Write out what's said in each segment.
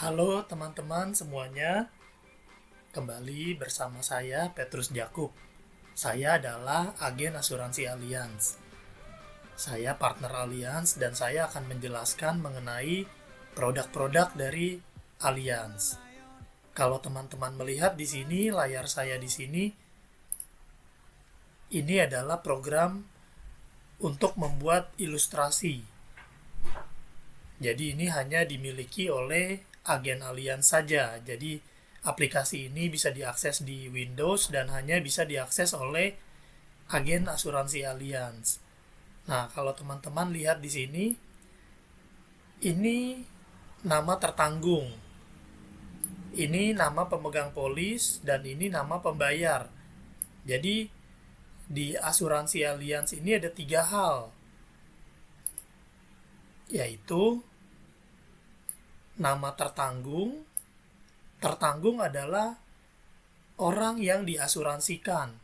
Halo teman-teman semuanya, kembali bersama saya Petrus Jakub. Saya adalah agen asuransi Allianz. Saya partner Allianz dan saya akan menjelaskan mengenai produk-produk dari Allianz. Kalau teman-teman melihat di sini, layar saya di sini, ini adalah program untuk membuat ilustrasi. Jadi ini hanya dimiliki oleh agen Allianz saja. Jadi aplikasi ini bisa diakses di Windows dan hanya bisa diakses oleh agen asuransi Allianz. Nah, kalau teman-teman lihat di sini, ini nama tertanggung. Ini nama pemegang polis dan ini nama pembayar. Jadi di asuransi Allianz ini ada 3 hal, yaitu nama tertanggung. Tertanggung adalah orang yang diasuransikan.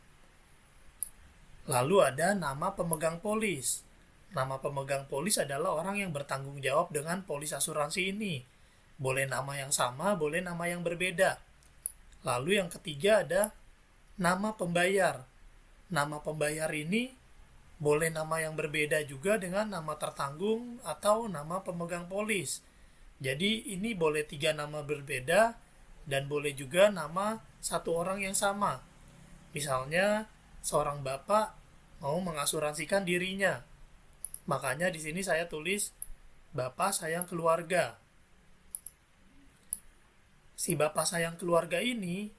Lalu ada nama pemegang polis. Nama pemegang polis adalah orang yang bertanggung jawab dengan polis asuransi ini. Boleh nama yang sama, boleh nama yang berbeda. Lalu yang ketiga ada nama pembayar. Nama pembayar ini boleh nama yang berbeda juga dengan nama tertanggung atau nama pemegang polis. Jadi ini boleh 3 nama berbeda dan boleh juga nama satu orang yang sama. Misalnya seorang bapak mau mengasuransikan dirinya. Makanya di sini saya tulis Bapak Sayang Keluarga. Si Bapak Sayang Keluarga ini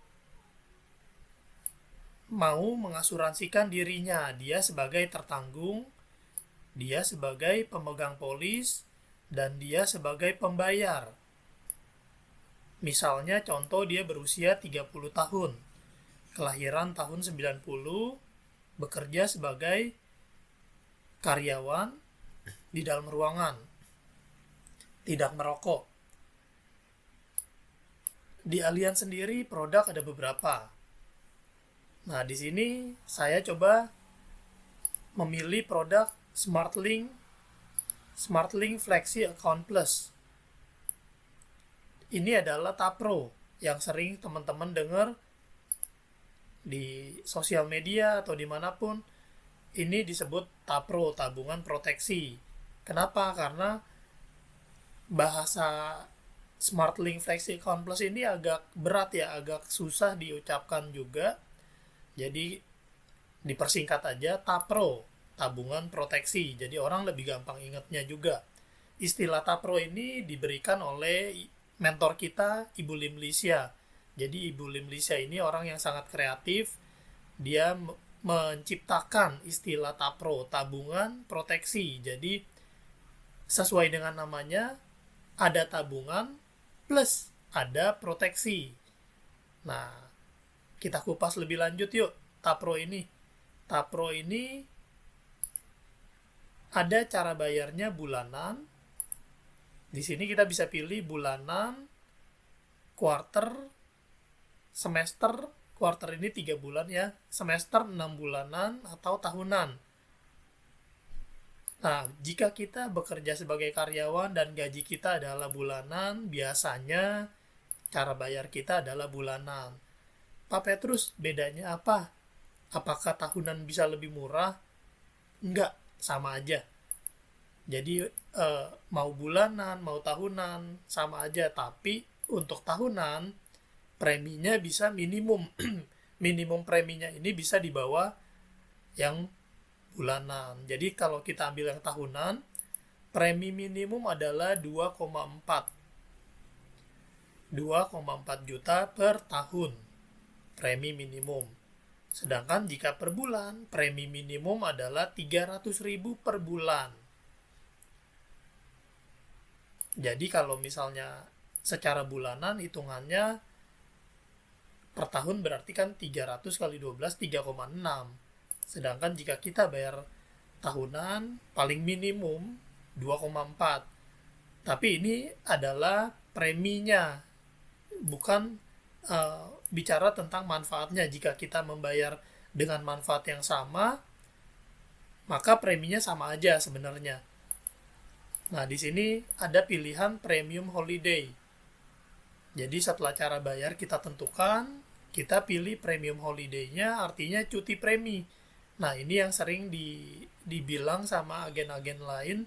mau mengasuransikan dirinya. Dia sebagai tertanggung, dia sebagai pemegang polis, dan dia sebagai pembayar. Misalnya contoh dia berusia 30 tahun. Kelahiran tahun 90, bekerja sebagai karyawan di dalam ruangan, tidak merokok. Di Allianz sendiri produk ada beberapa. Nah, di sini saya coba memilih produk SmartLink Flexi Account Plus. Ini adalah Tapro yang sering teman-teman dengar di sosial media atau dimanapun. Ini disebut Tapro, tabungan proteksi. Kenapa? Karena bahasa SmartLink Flexi Account Plus ini agak berat ya, agak susah diucapkan juga. Jadi dipersingkat aja Tapro, tabungan proteksi. Jadi orang lebih gampang ingatnya juga. Istilah Tapro ini diberikan oleh mentor kita, Ibu Limlisya. Jadi Ibu Limlisya ini orang yang sangat kreatif. Dia menciptakan istilah Tapro, tabungan proteksi. Jadi sesuai dengan namanya, ada tabungan plus ada proteksi. Nah, kita kupas lebih lanjut yuk Tapro ini. Tapro ini ada cara bayarnya bulanan. Di sini kita bisa pilih bulanan, quarter, semester. Quarter ini 3 bulan ya. Semester 6 bulanan atau tahunan. Nah, jika kita bekerja sebagai karyawan dan gaji kita adalah bulanan, biasanya cara bayar kita adalah bulanan. Pak Petrus, bedanya apa? Apakah tahunan bisa lebih murah? Enggak, sama aja. Jadi mau bulanan, mau tahunan, sama aja. Tapi untuk tahunan, preminya bisa minimum. Minimum preminya ini bisa di bawah yang bulanan. Jadi kalau kita ambil yang tahunan, premi minimum adalah 2,4 juta per tahun. Premi minimum. Sedangkan jika per bulan, premi minimum adalah 300.000 per bulan. Jadi kalau misalnya secara bulanan hitungannya per tahun berarti kan 300 kali 12 3,6. Sedangkan jika kita bayar tahunan paling minimum 2,4. Tapi ini adalah preminya, bukan bicara tentang manfaatnya. Jika kita membayar dengan manfaat yang sama, maka preminya sama aja sebenarnya. Nah, di sini ada pilihan premium holiday. Jadi setelah cara bayar kita tentukan, kita pilih premium holiday-nya, artinya cuti premi. Nah, ini yang sering dibilang sama agen-agen lain,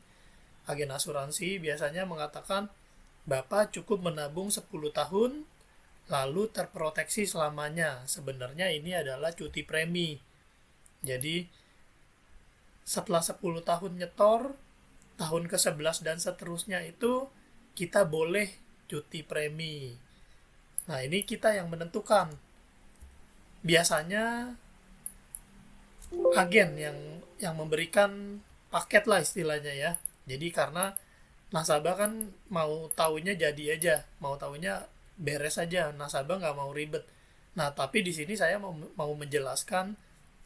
agen asuransi biasanya mengatakan, Bapak cukup menabung 10 tahun, lalu terproteksi selamanya. Sebenarnya ini adalah cuti premi. Jadi, setelah 10 tahun nyetor, tahun ke-11 dan seterusnya itu kita boleh cuti premi. Nah, ini kita yang menentukan. Biasanya agen yang memberikan paket lah istilahnya ya. Jadi karena nasabah kan mau taunya jadi aja, mau taunya beres aja, nasabah nggak mau ribet. Nah, tapi di sini saya mau menjelaskan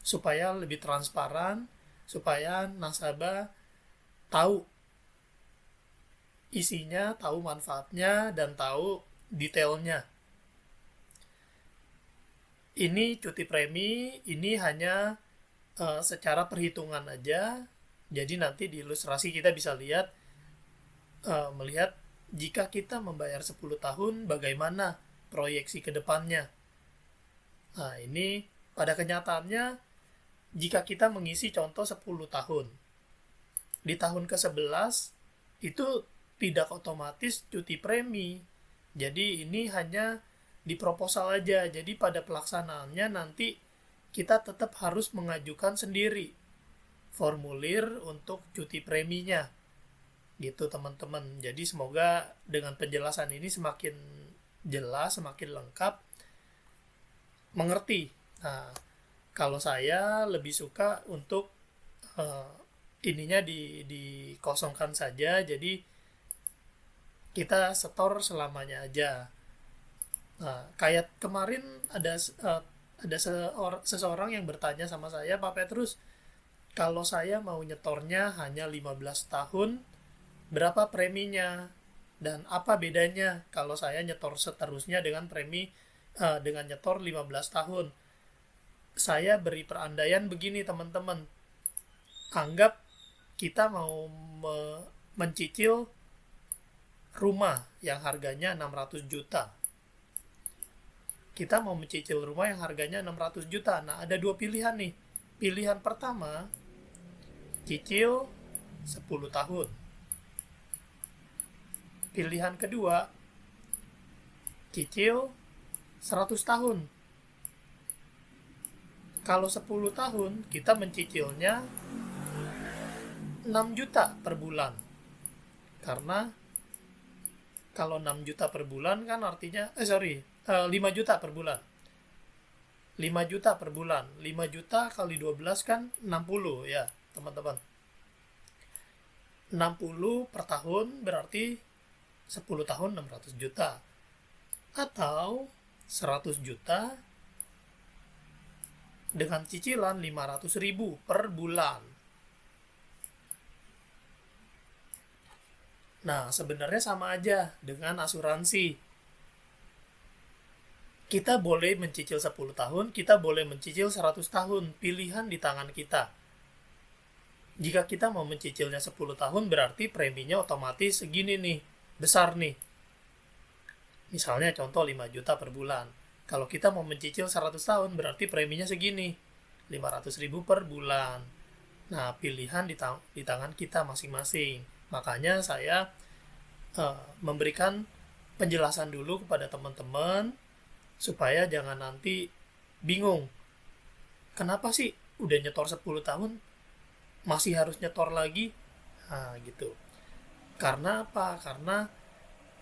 supaya lebih transparan, supaya nasabah tahu isinya, tahu manfaatnya, dan tahu detailnya. Ini cuti premi, ini hanya secara perhitungan aja. Jadi nanti di ilustrasi kita bisa melihat jika kita membayar 10 tahun bagaimana proyeksi ke depannya. Nah, ini pada kenyataannya jika kita mengisi contoh 10 tahun. Di tahun ke-11 itu tidak otomatis cuti premi. Jadi ini hanya di proposal aja. Jadi pada pelaksanaannya nanti kita tetap harus mengajukan sendiri formulir untuk cuti preminya. Gitu teman-teman. Jadi semoga dengan penjelasan ini semakin jelas, semakin lengkap, mengerti. Nah, kalau saya lebih suka untuk ininya dikosongkan saja, jadi kita setor selamanya aja. Nah, kayak kemarin ada seseorang yang bertanya sama saya, Pak Petrus, kalau saya mau nyetornya hanya 15 tahun, berapa preminya? Dan apa bedanya kalau saya nyetor seterusnya dengan dengan nyetor 15 tahun? Saya beri perandaian begini teman-teman. Anggap kita mau mencicil rumah yang harganya 600 juta. Kita mau mencicil rumah yang harganya 600 juta. Nah, ada dua pilihan nih. Pilihan pertama, cicil 10 tahun. Pilihan kedua, cicil 100 tahun. Kalau 10 tahun, kita mencicilnya 6 juta per bulan. Karena kalau 6 juta per bulan kan artinya 5 juta per bulan. 5 juta per bulan. 5 juta kali 12 kan 60 ya, teman-teman. 60 per tahun berarti 10 tahun 600 juta. Atau 100 juta dengan cicilan 500 ribu per bulan. Nah, sebenarnya sama aja dengan asuransi. Kita boleh mencicil 10 tahun, kita boleh mencicil 100 tahun. Pilihan di tangan kita. Jika kita mau mencicilnya 10 tahun, berarti preminya otomatis segini nih, besar nih. Misalnya contoh 5 juta per bulan. Kalau kita mau mencicil 100 tahun, berarti preminya segini, 500 ribu per bulan. Nah, pilihan di tangan kita masing-masing. Makanya saya memberikan penjelasan dulu kepada teman-teman, supaya jangan nanti bingung. Kenapa sih udah nyetor 10 tahun, masih harus nyetor lagi? Nah, gitu. Karena apa? Karena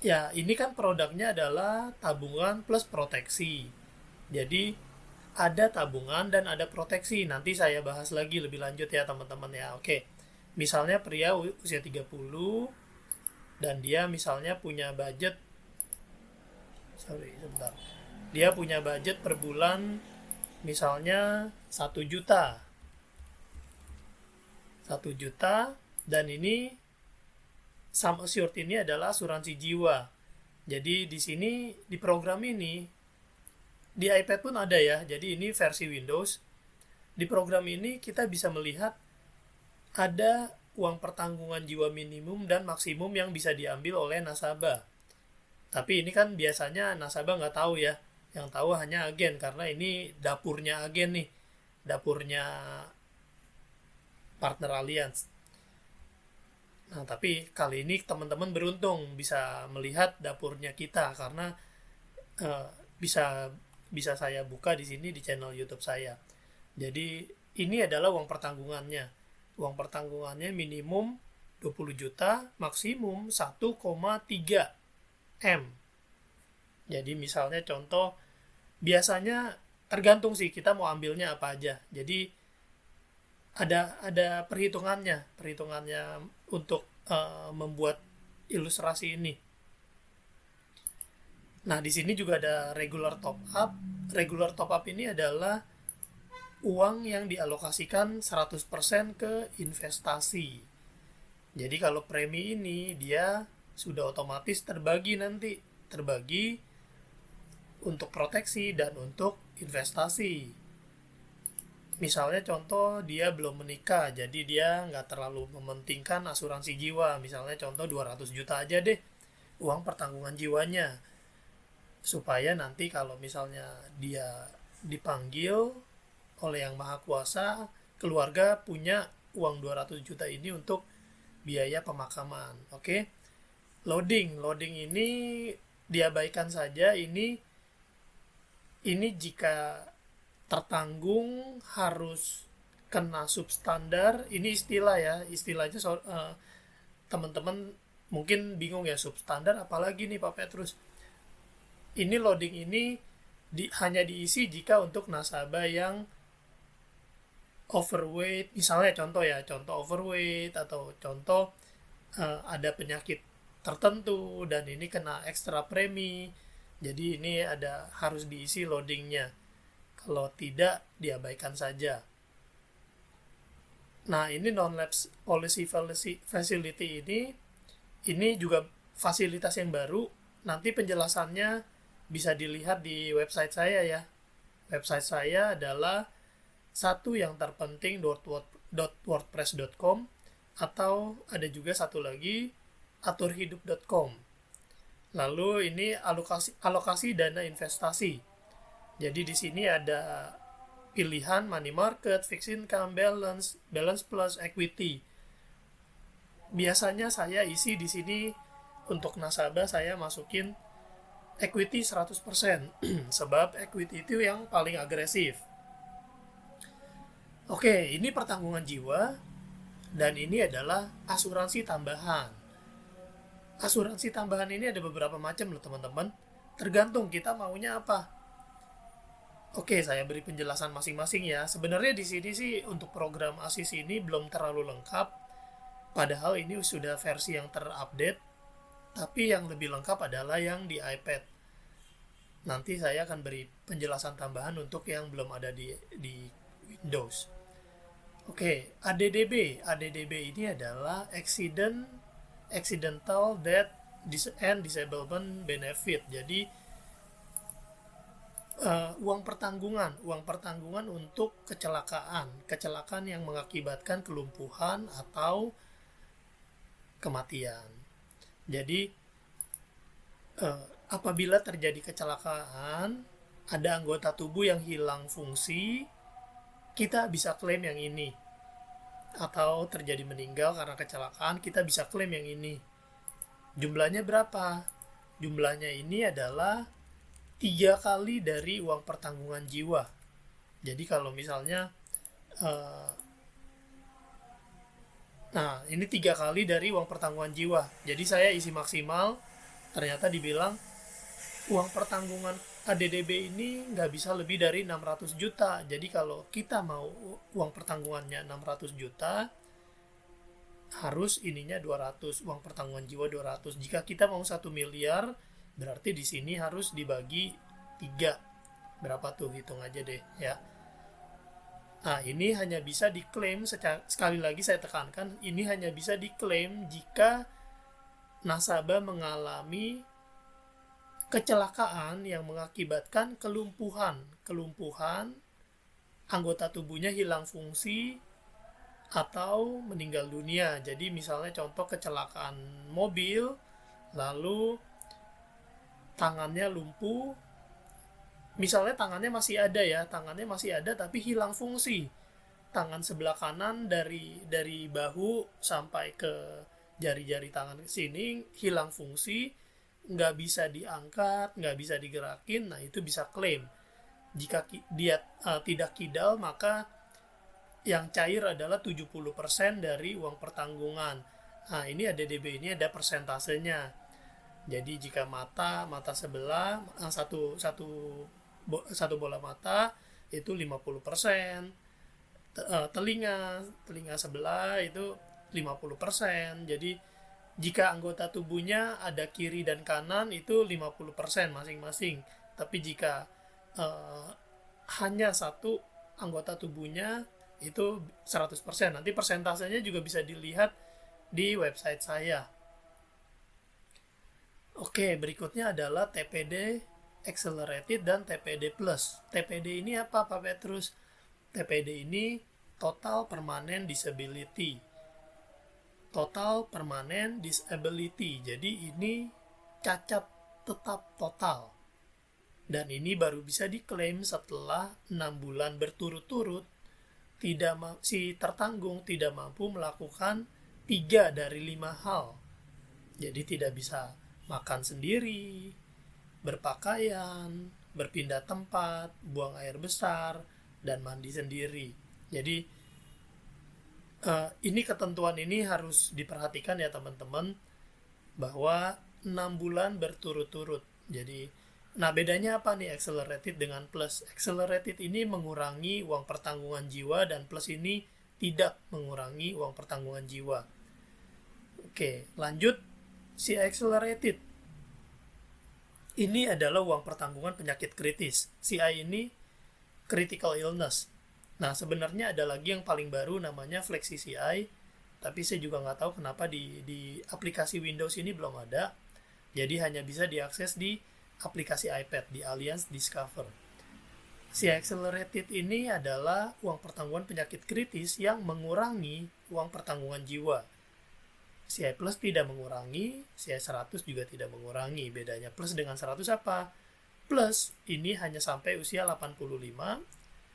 ya ini kan produknya adalah tabungan plus proteksi. Jadi ada tabungan dan ada proteksi. Nanti saya bahas lagi lebih lanjut ya teman-teman ya. Oke. Misalnya pria usia 30 dan dia misalnya punya budget Dia punya budget per bulan misalnya 1 juta. 1 juta dan ini sum assured ini adalah asuransi jiwa. Jadi di sini di program ini di iPad pun ada ya. Jadi ini versi Windows. Di program ini kita bisa melihat ada uang pertanggungan jiwa minimum dan maksimum yang bisa diambil oleh nasabah. Tapi ini kan biasanya nasabah nggak tahu ya, yang tahu hanya agen karena ini dapurnya agen nih, dapurnya partner Allianz. Nah, tapi kali ini teman-teman beruntung bisa melihat dapurnya kita karena eh, bisa bisa saya buka di sini di channel YouTube saya. Jadi ini adalah uang pertanggungannya. Uang pertanggungannya minimum 20 juta, maksimum 1,3 M. Jadi misalnya contoh, biasanya tergantung sih kita mau ambilnya apa aja. Jadi ada perhitungannya untuk membuat ilustrasi ini. Nah, di sini juga ada regular top up. Regular top up ini adalah uang yang dialokasikan 100% ke investasi. Jadi kalau premi ini dia sudah otomatis terbagi nanti, terbagi untuk proteksi dan untuk investasi. Misalnya contoh dia belum menikah, jadi dia nggak terlalu mementingkan asuransi jiwa. Misalnya contoh 200 juta aja deh uang pertanggungan jiwanya. Supaya nanti kalau misalnya dia dipanggil oleh yang maha kuasa, keluarga punya uang 200 juta ini untuk biaya pemakaman. Oke. Loading ini diabaikan saja. Ini jika tertanggung harus kena substandar. Ini istilah ya, istilahnya teman-teman mungkin bingung ya, substandar apalagi nih Pak Petrus. Ini loading ini hanya diisi jika untuk nasabah yang overweight, misalnya contoh overweight atau contoh ada penyakit tertentu dan ini kena ekstra premi. Jadi ini harus diisi loadingnya. Kalau tidak, diabaikan saja. Nah, ini non-lapse policy facility ini juga fasilitas yang baru. Nanti penjelasannya bisa dilihat di website saya ya. Website saya adalah satu yang terpenting.wordpress.com atau ada juga satu lagi aturhidup.com. Lalu ini alokasi dana investasi. Jadi di sini ada pilihan money market, fixed income, balance plus equity. Biasanya saya isi di sini untuk nasabah saya masukin equity 100%. Sebab equity itu yang paling agresif. Oke, ini pertanggungan jiwa dan ini adalah asuransi tambahan. Asuransi tambahan ini ada beberapa macam loh teman-teman. Tergantung kita maunya apa. Oke, saya beri penjelasan masing-masing ya. Sebenarnya di sini sih untuk program ASIS ini belum terlalu lengkap. Padahal ini sudah versi yang terupdate. Tapi yang lebih lengkap adalah yang di iPad. Nanti saya akan beri penjelasan tambahan untuk yang belum ada di Windows. Oke, ADDB ini adalah Accidental Death and Disablement Benefit. Jadi uang pertanggungan untuk kecelakaan yang mengakibatkan kelumpuhan atau kematian. Jadi apabila terjadi kecelakaan, ada anggota tubuh yang hilang fungsi, kita bisa klaim yang ini. Atau terjadi meninggal karena kecelakaan, kita bisa klaim yang ini. Jumlahnya berapa? Jumlahnya ini adalah 3 kali dari uang pertanggungan jiwa. Jadi kalau misalnya nah ini 3 kali dari uang pertanggungan jiwa. Jadi saya isi maksimal, ternyata dibilang uang pertanggungan ADDB ini nggak bisa lebih dari 600 juta. Jadi kalau kita mau uang pertanggungannya 600 juta, harus ininya 200, uang pertanggungan jiwa 200. Jika kita mau 1 miliar, berarti di sini harus dibagi 3. Berapa tuh? Hitung aja deh ya. Nah, ini hanya bisa diklaim, sekali lagi saya tekankan, ini hanya bisa diklaim jika nasabah mengalami kecelakaan yang mengakibatkan kelumpuhan, anggota tubuhnya hilang fungsi atau meninggal dunia. Jadi misalnya contoh kecelakaan mobil, lalu tangannya lumpuh, misalnya tangannya masih ada tapi hilang fungsi. Tangan sebelah kanan dari bahu sampai ke jari-jari tangan sini hilang fungsi, nggak bisa diangkat, nggak bisa digerakin, nah itu bisa klaim. Jika dia tidak kidal, maka yang cair adalah 70% dari uang pertanggungan. Nah, ini ADDB ini ada persentasenya. Jadi jika mata sebelah satu bola mata itu 50%, telinga sebelah itu 50%. Jadi jika anggota tubuhnya ada kiri dan kanan itu 50% masing-masing. Tapi jika hanya satu anggota tubuhnya itu 100%. Nanti persentasenya juga bisa dilihat di website saya. Oke, berikutnya adalah TPD Accelerated dan TPD Plus. TPD ini apa, Pak Petrus? TPD ini Total Permanent Disability. Total Permanent Disability. Jadi ini cacat tetap total. Dan ini baru bisa diklaim setelah 6 bulan berturut-turut si tertanggung tidak mampu melakukan 3 dari 5 hal. Jadi tidak bisa makan sendiri, berpakaian, berpindah tempat, buang air besar, dan mandi sendiri. Jadi ini ketentuan ini harus diperhatikan ya teman-teman, bahwa 6 bulan berturut-turut. Jadi, nah bedanya apa nih accelerated dengan plus? Accelerated ini mengurangi uang pertanggungan jiwa dan plus ini tidak mengurangi uang pertanggungan jiwa. Oke, lanjut. Si accelerated ini adalah uang pertanggungan penyakit kritis. CI ini critical illness. Nah, sebenarnya ada lagi yang paling baru namanya Flexi CI, tapi saya juga nggak tahu kenapa di aplikasi Windows ini belum ada. Jadi hanya bisa diakses di aplikasi iPad, di Allianz Discover. Si Accelerated ini adalah uang pertanggungan penyakit kritis yang mengurangi uang pertanggungan jiwa. CI Plus tidak mengurangi, CI 100 juga tidak mengurangi. Bedanya plus dengan 100 apa? Plus ini hanya sampai usia 85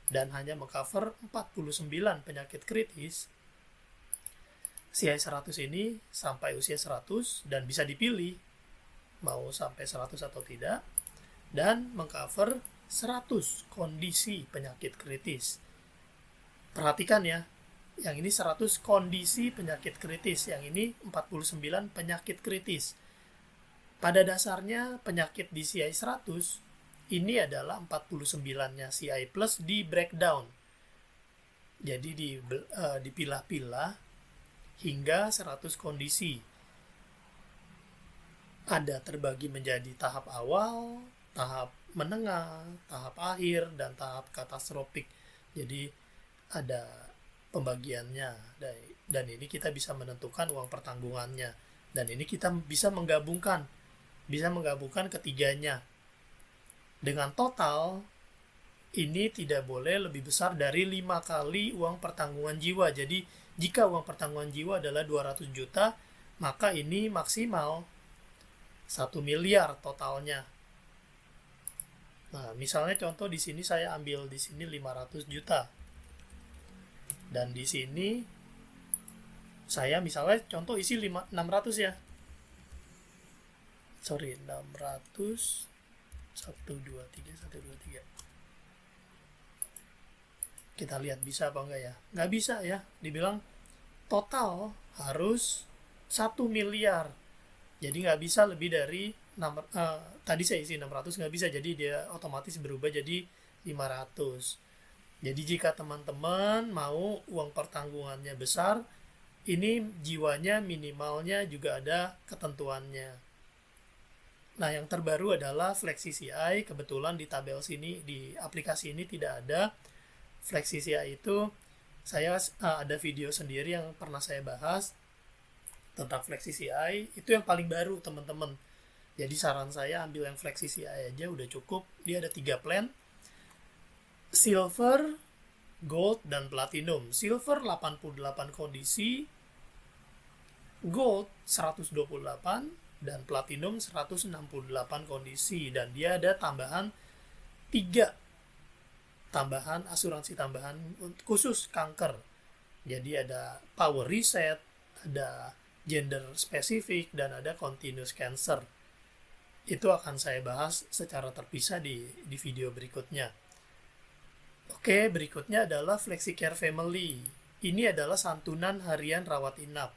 dan hanya mengcover 49 penyakit kritis. CI 100 ini sampai usia 100 dan bisa dipilih mau sampai 100 atau tidak, dan mengcover 100 kondisi penyakit kritis. Perhatikan ya, yang ini 100 kondisi penyakit kritis, yang ini 49 penyakit kritis. Pada dasarnya penyakit di CI 100 ini adalah 49-nya CI Plus di breakdown. Jadi dipilah-pilah hingga 100 kondisi. Ada terbagi menjadi tahap awal, tahap menengah, tahap akhir, dan tahap katastrofik. Jadi ada pembagiannya, dan ini kita bisa menentukan uang pertanggungannya, dan ini kita bisa menggabungkan ketiganya. Dengan total ini tidak boleh lebih besar dari 5 kali uang pertanggungan jiwa. Jadi jika uang pertanggungan jiwa adalah 200 juta, maka ini maksimal 1 miliar totalnya. Nah, misalnya contoh di sini saya ambil di sini 500 juta. Dan di sini saya misalnya contoh isi 600 ya. Sorry, 600 1 2 3 1 2 3. Kita lihat bisa apa enggak ya? Nggak bisa ya. Dibilang total harus 1 miliar. Jadi nggak bisa lebih dari tadi saya isi 600, nggak bisa, jadi dia otomatis berubah jadi 500. Jadi jika teman-teman mau uang pertanggungannya besar, ini jiwanya minimalnya juga ada ketentuannya. Nah, yang terbaru adalah Flexi CI. Kebetulan di tabel sini, di aplikasi ini tidak ada. Flexi CI itu saya ada video sendiri yang pernah saya bahas tentang Flexi CI. Itu yang paling baru teman-teman. Jadi saran saya ambil yang Flexi CI aja udah cukup. Dia ada 3 plan. Silver, Gold, dan Platinum. Silver 88 kondisi, Gold 128, dan platinum 168 kondisi, dan dia ada tambahan 3 tambahan asuransi tambahan khusus kanker. Jadi ada power reset, ada gender spesifik, dan ada continuous cancer. Itu akan saya bahas secara terpisah di video berikutnya. Oke, berikutnya adalah FlexiCare Family. Ini adalah santunan harian rawat inap.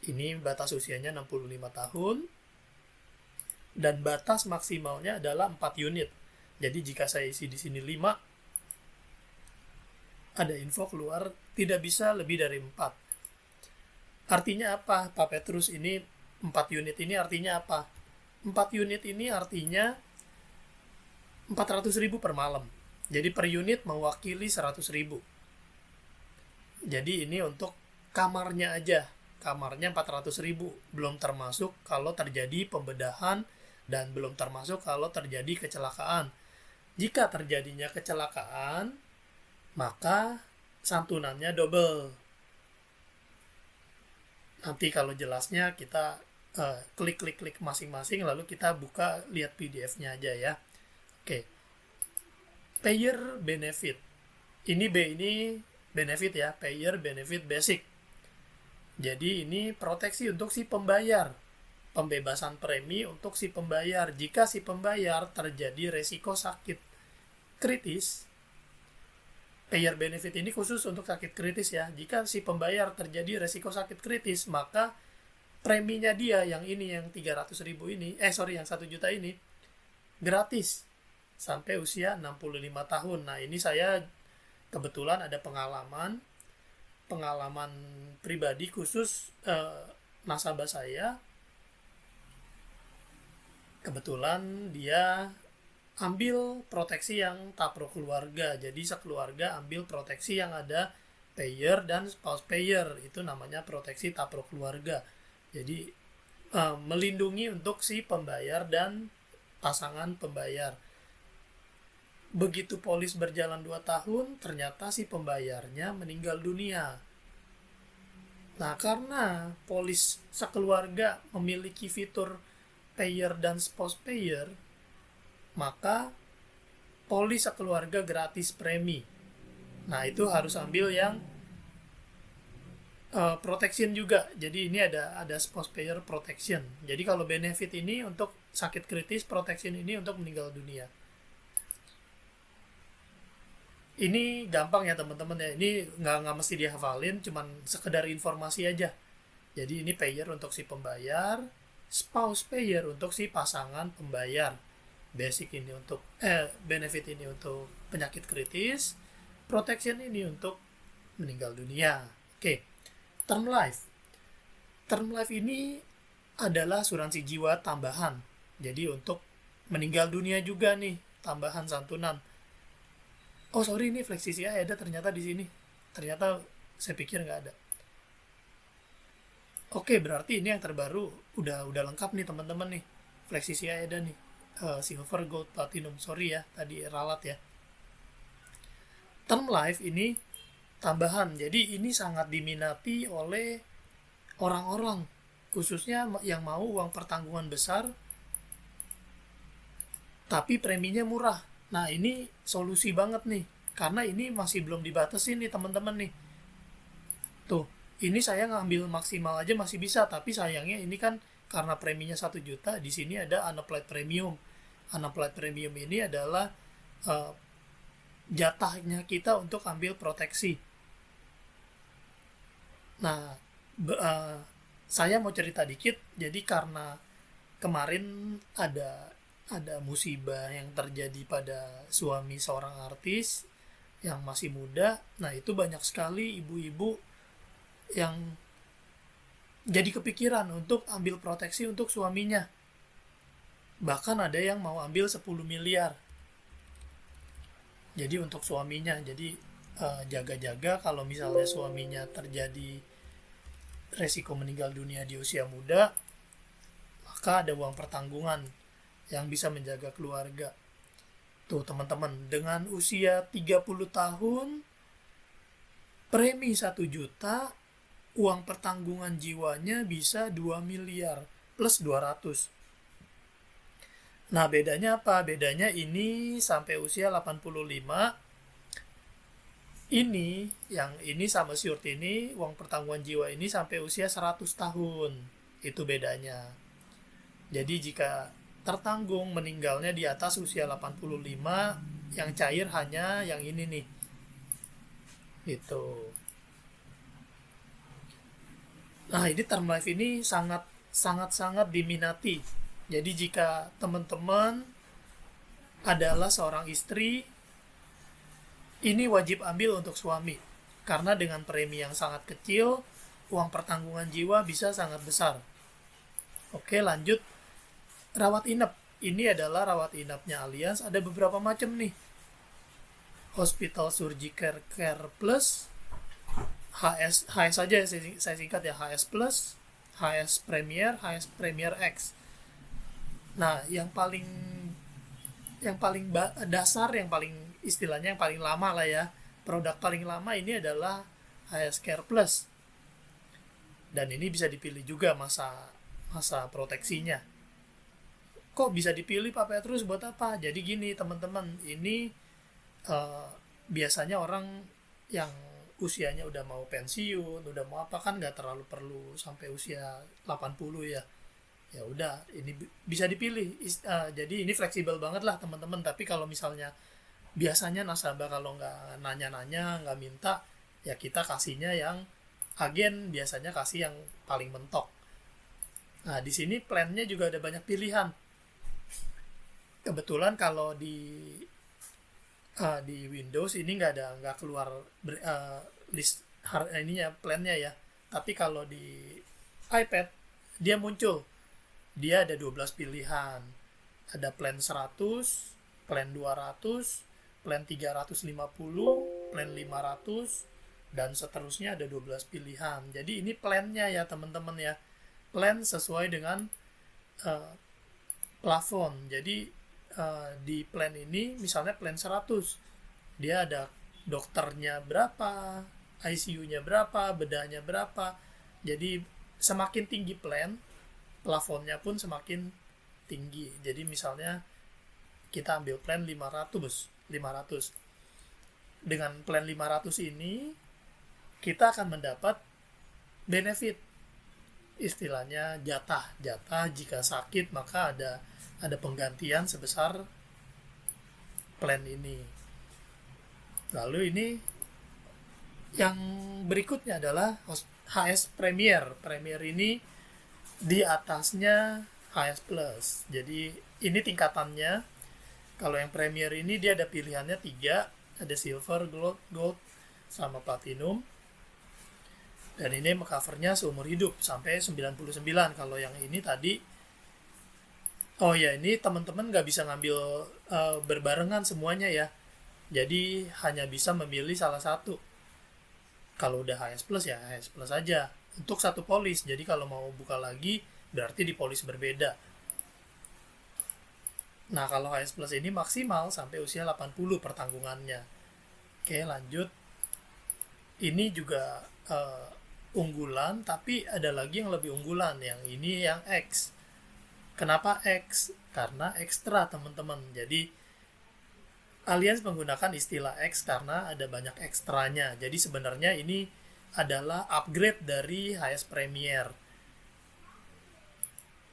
Ini batas usianya 65 tahun dan batas maksimalnya adalah 4 unit. Jadi jika saya isi di sini 5, ada info keluar tidak bisa lebih dari 4. Artinya apa, Pak Petrus? Ini 4 unit ini artinya apa? 4 unit ini artinya 400.000 per malam. Jadi per unit mewakili 100.000. Jadi ini untuk kamarnya aja. Kamarnya 400.000. Belum termasuk kalau terjadi pembedahan dan belum termasuk kalau terjadi kecelakaan. Jika terjadinya kecelakaan, maka santunannya double. Nanti kalau jelasnya kita klik masing-masing, lalu kita buka, lihat PDF-nya aja ya. Oke. Payer benefit. Ini benefit ya, payer benefit basic. Jadi ini proteksi untuk si pembayar. Pembebasan premi untuk si pembayar. Jika si pembayar terjadi resiko sakit kritis, payer benefit ini khusus untuk sakit kritis ya. Jika si pembayar terjadi resiko sakit kritis, maka preminya dia yang 300.000 ini, yang 1 juta ini gratis sampai usia 65 tahun. Nah, ini saya kebetulan ada pengalaman pribadi khusus nasabah saya. Kebetulan dia ambil proteksi yang tapro keluarga. Jadi sekeluarga ambil proteksi yang ada payer dan spouse payer. Itu namanya proteksi tapro keluarga. Jadi melindungi untuk si pembayar dan pasangan pembayar. Begitu polis berjalan 2 tahun, ternyata si pembayarnya meninggal dunia. Nah, karena polis sekeluarga memiliki fitur payer dan spouse payer, maka polis sekeluarga gratis premi. Nah, itu harus ambil yang protection juga. Jadi ini ada spouse payer protection. Jadi kalau benefit ini untuk sakit kritis, protection ini untuk meninggal dunia. Ini gampang ya teman-teman ya. Ini nggak mesti dihafalin, cuman sekedar informasi aja. Jadi ini payer untuk si pembayar, spouse payer untuk si pasangan pembayar. Basic ini untuk benefit ini untuk penyakit kritis, protection ini untuk meninggal dunia. Oke. Term life. Term life ini adalah asuransi jiwa tambahan. Jadi untuk meninggal dunia juga nih, tambahan santunan. Oh sorry, ini FlexiCI ada ternyata di sini. Ternyata saya pikir nggak ada. Oke, berarti ini yang terbaru udah lengkap nih teman-teman nih. FlexiCI ada nih. Silver, gold, platinum. Sorry ya, tadi ralat ya. Term life ini tambahan. Jadi ini sangat diminati oleh orang-orang, khususnya yang mau uang pertanggungan besar tapi preminya murah. Nah, ini solusi banget nih, karena ini masih belum dibatasi nih teman-teman nih. Tuh, ini saya ngambil maksimal aja masih bisa, tapi sayangnya ini kan karena preminya 1 juta, di sini ada unapplied premium. Unapplied premium ini adalah jatahnya kita untuk ambil proteksi. Nah, saya mau cerita dikit. Jadi karena kemarin ada musibah yang terjadi pada suami seorang artis yang masih muda. Nah, itu banyak sekali ibu-ibu yang jadi kepikiran untuk ambil proteksi untuk suaminya. Bahkan ada yang mau ambil 10 miliar. Jadi untuk suaminya. Jadi jaga-jaga kalau misalnya suaminya terjadi resiko meninggal dunia di usia muda, maka ada uang pertanggungan yang bisa menjaga keluarga. Tuh teman-teman, dengan usia 30 tahun, premi 1 juta, uang pertanggungan jiwanya bisa 2 miliar. plus 200. Nah, bedanya apa? Bedanya ini sampai usia 85. Yang ini sama Syurt ini, uang pertanggungan jiwa ini sampai usia 100 tahun. Itu bedanya. Jadi jika tertanggung meninggalnya di atas usia 85, yang cair hanya yang ini nih. Gitu. Nah, ini term life ini sangat diminati. Jadi jika teman-teman adalah seorang istri, ini wajib ambil untuk suami. Karena dengan premi yang sangat kecil, uang pertanggungan jiwa bisa sangat besar. Oke, lanjut. Rawat inap. Ini adalah rawat inapnya Allianz. Ada beberapa macam nih. Hospital Surgical Care Plus, HS saja saya singkat ya, HS Plus, HS Premier X. Nah, yang paling dasar, yang paling istilahnya yang paling lama lah ya, produk paling lama ini adalah HS Care Plus. Dan ini bisa dipilih juga masa proteksinya. Kok bisa dipilih Pak Petrus, buat apa? Jadi gini teman-teman, ini biasanya orang yang usianya udah mau pensiun, udah mau apa, kan nggak terlalu perlu sampai usia 80 ya. Ya udah, ini bisa dipilih. Jadi ini fleksibel banget lah teman-teman. Tapi kalau misalnya biasanya nasabah kalau nggak nanya-nanya, nggak minta, ya kita kasihnya yang agen biasanya kasih yang paling mentok. Nah, di sini plannya juga ada banyak pilihan. Kebetulan kalau di Windows ini nggak keluar list ininya, plannya ya. Tapi kalau di iPad dia muncul. Dia ada 12 pilihan. Ada plan 100, plan 200, plan 350, plan 500, dan seterusnya ada 12 pilihan. Jadi ini plannya ya teman-teman ya. Plan sesuai dengan plafon. Jadi di plan ini misalnya plan 100, dia ada dokternya berapa, ICU-nya berapa, bedanya berapa. Jadi semakin tinggi plan, plafonnya pun semakin tinggi. Jadi misalnya kita ambil plan 500. Dengan plan 500 ini kita akan mendapat benefit, istilahnya jatah jika sakit maka ada penggantian sebesar plan ini. Lalu ini yang berikutnya adalah HS Premier. Premier ini di atasnya HS Plus. Jadi ini tingkatannya. Kalau yang Premier ini dia ada pilihannya 3, ada Silver, Gold, sama Platinum. Dan ini covernya seumur hidup sampai 99. Kalau yang ini tadi, oh ya, ini teman-teman nggak bisa ngambil berbarengan semuanya ya. Jadi hanya bisa memilih salah satu. Kalau udah HS Plus ya HS Plus aja. Untuk satu polis. Jadi kalau mau buka lagi berarti di polis berbeda. Nah, kalau HS Plus ini maksimal sampai usia 80 pertanggungannya. Oke, lanjut. Ini juga unggulan, tapi ada lagi yang lebih unggulan. Yang ini yang X. Kenapa X? Karena ekstra teman-teman. Jadi Allianz menggunakan istilah X karena ada banyak ekstranya. Jadi sebenarnya ini adalah upgrade dari HS Premier.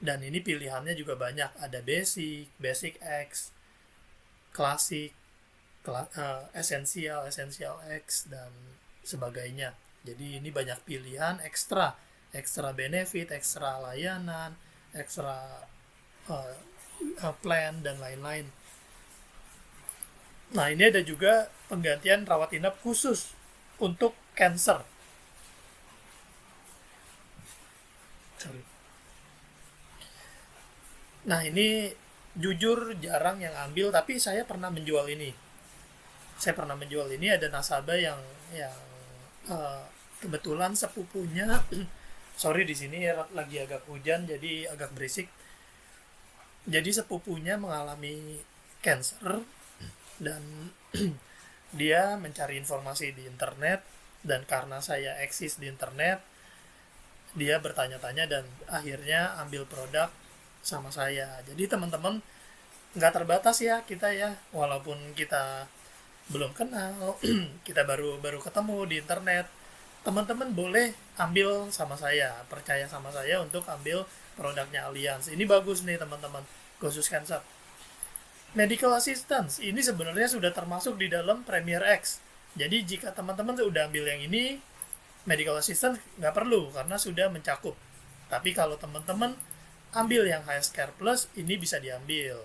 Dan ini pilihannya juga banyak. Ada Basic X, Classic, Essential X, dan sebagainya. Jadi ini banyak pilihan, ekstra benefit, ekstra layanan, ekstra plan, dan lain-lain. Nah, ini ada juga penggantian rawat inap khusus untuk cancer. Nah, ini jujur jarang yang ambil, tapi saya pernah menjual ini. Ada nasabah yang kebetulan sepupunya sorry, di sini lagi agak hujan jadi agak berisik. Jadi sepupunya mengalami cancer dan dia mencari informasi di internet, dan karena saya eksis di internet, dia bertanya-tanya dan akhirnya ambil produk sama saya. Jadi teman-teman, nggak terbatas ya kita ya, walaupun kita belum kenal, kita baru baru ketemu di internet, teman-teman boleh ambil sama saya, percaya sama saya untuk ambil produknya Allianz. Ini bagus nih teman-teman, khusus cancer. Medical assistance ini sebenarnya sudah termasuk di dalam Premier X. Jadi jika teman-teman sudah ambil yang ini, medical assistant nggak perlu karena sudah mencakup. Tapi kalau teman-teman ambil yang HS Care Plus, ini bisa diambil.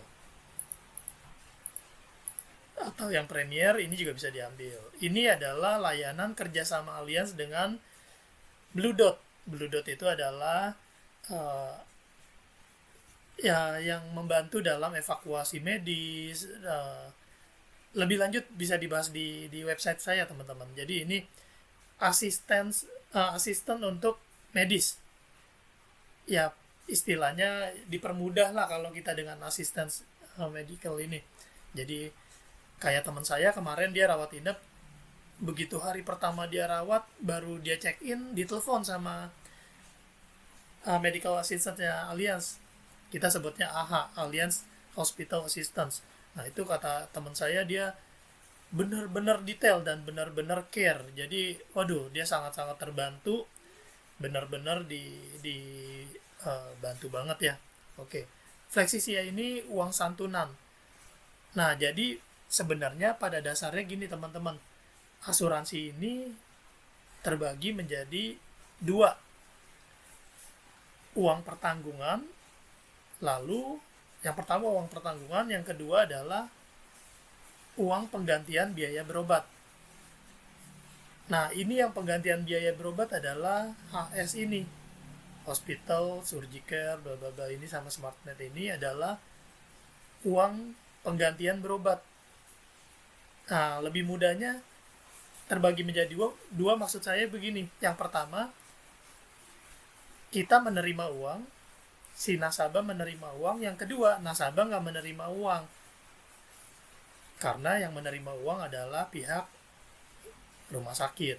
Atau yang Premier, ini juga bisa diambil. Ini adalah layanan kerjasama Allianz dengan Blue Dot. Blue Dot itu adalah uh, ya yang membantu dalam evakuasi medis. Lebih lanjut bisa dibahas di website saya teman-teman. Jadi ini asisten untuk medis. Ya istilahnya dipermudah lah kalau kita dengan asisten medical ini. Jadi kayak teman saya kemarin dia rawat inap, begitu hari pertama dia rawat baru dia check in ditelepon sama medical assistantnya Allianz, kita sebutnya AHA, Allianz Hospital Assistance. Nah itu kata teman saya, dia benar-benar detail dan benar-benar care, jadi waduh dia sangat-sangat terbantu, benar-benar di bantu banget ya. Oke, Flexisia ini uang santunan. Nah jadi sebenarnya pada dasarnya gini teman-teman, asuransi ini terbagi menjadi dua, uang pertanggungan, lalu yang pertama uang pertanggungan, yang kedua adalah uang penggantian biaya berobat. Nah ini yang penggantian biaya berobat adalah HS ini, Hospital Surgical bla bla bla, ini sama SmartNet ini adalah uang penggantian berobat. Nah lebih mudahnya terbagi menjadi dua, maksud saya begini. Yang pertama, kita menerima uang, si nasabah menerima uang. Yang kedua, nasabah nggak menerima uang, karena yang menerima uang adalah pihak rumah sakit.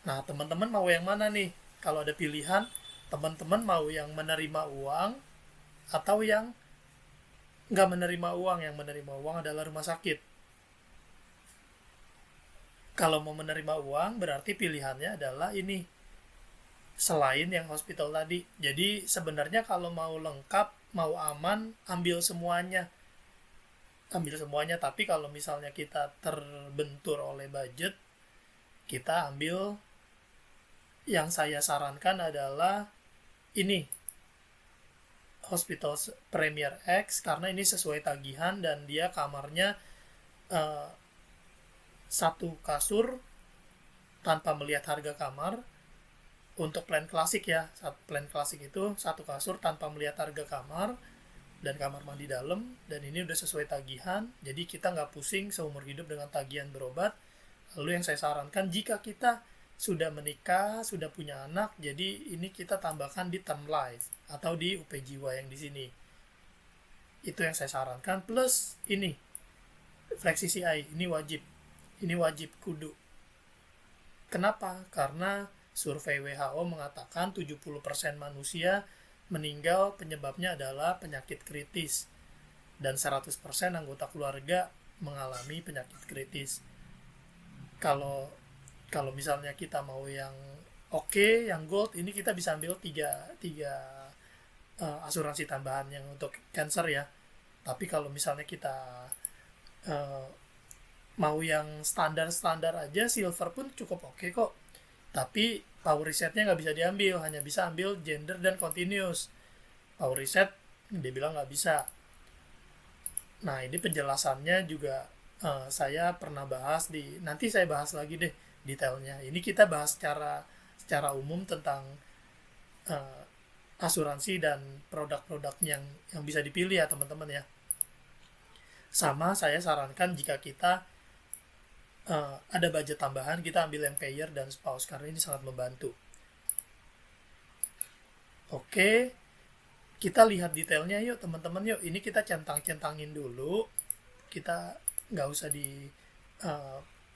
Nah teman-teman mau yang mana nih? Kalau ada pilihan, teman-teman mau yang menerima uang atau yang nggak menerima uang? Yang menerima uang adalah rumah sakit. Kalau mau menerima uang berarti pilihannya adalah ini, selain yang hospital tadi. Jadi sebenarnya kalau mau lengkap, mau aman, ambil semuanya. Ambil semuanya, tapi kalau misalnya kita terbentur oleh budget, kita ambil, yang saya sarankan adalah ini, Hospital Premier X, karena ini sesuai tagihan dan dia kamarnya eh, satu kasur tanpa melihat harga kamar. Untuk plan klasik ya, plan klasik itu satu kasur tanpa melihat harga kamar dan kamar mandi dalam, dan ini udah sesuai tagihan, jadi kita nggak pusing seumur hidup dengan tagihan berobat. Lalu yang saya sarankan, jika kita sudah menikah, sudah punya anak, jadi ini kita tambahkan di term life atau di UP Jiwa yang di sini. Itu yang saya sarankan. Plus ini Flexi CI, ini wajib kudu. Kenapa? Karena survei WHO mengatakan 70% manusia meninggal penyebabnya adalah penyakit kritis dan 100% anggota keluarga mengalami penyakit kritis. Kalau kalau misalnya kita mau yang oke, yang gold, ini kita bisa ambil tiga asuransi tambahan yang untuk cancer ya. Tapi kalau misalnya kita uh, mau yang standar-standar aja, silver pun cukup oke kok. Tapi power resetnya nggak bisa diambil, hanya bisa ambil gender dan continuous. Power reset dia bilang nggak bisa. Nah ini penjelasannya juga saya pernah bahas nanti saya bahas lagi deh detailnya. Ini kita bahas secara umum tentang uh, asuransi dan produk-produk yang bisa dipilih ya teman-teman ya. Sama saya sarankan jika kita ada budget tambahan, kita ambil yang payer dan spouse karena ini sangat membantu. Oke, kita lihat detailnya yuk teman-teman yuk. Ini kita centang-centangin dulu. Kita nggak usah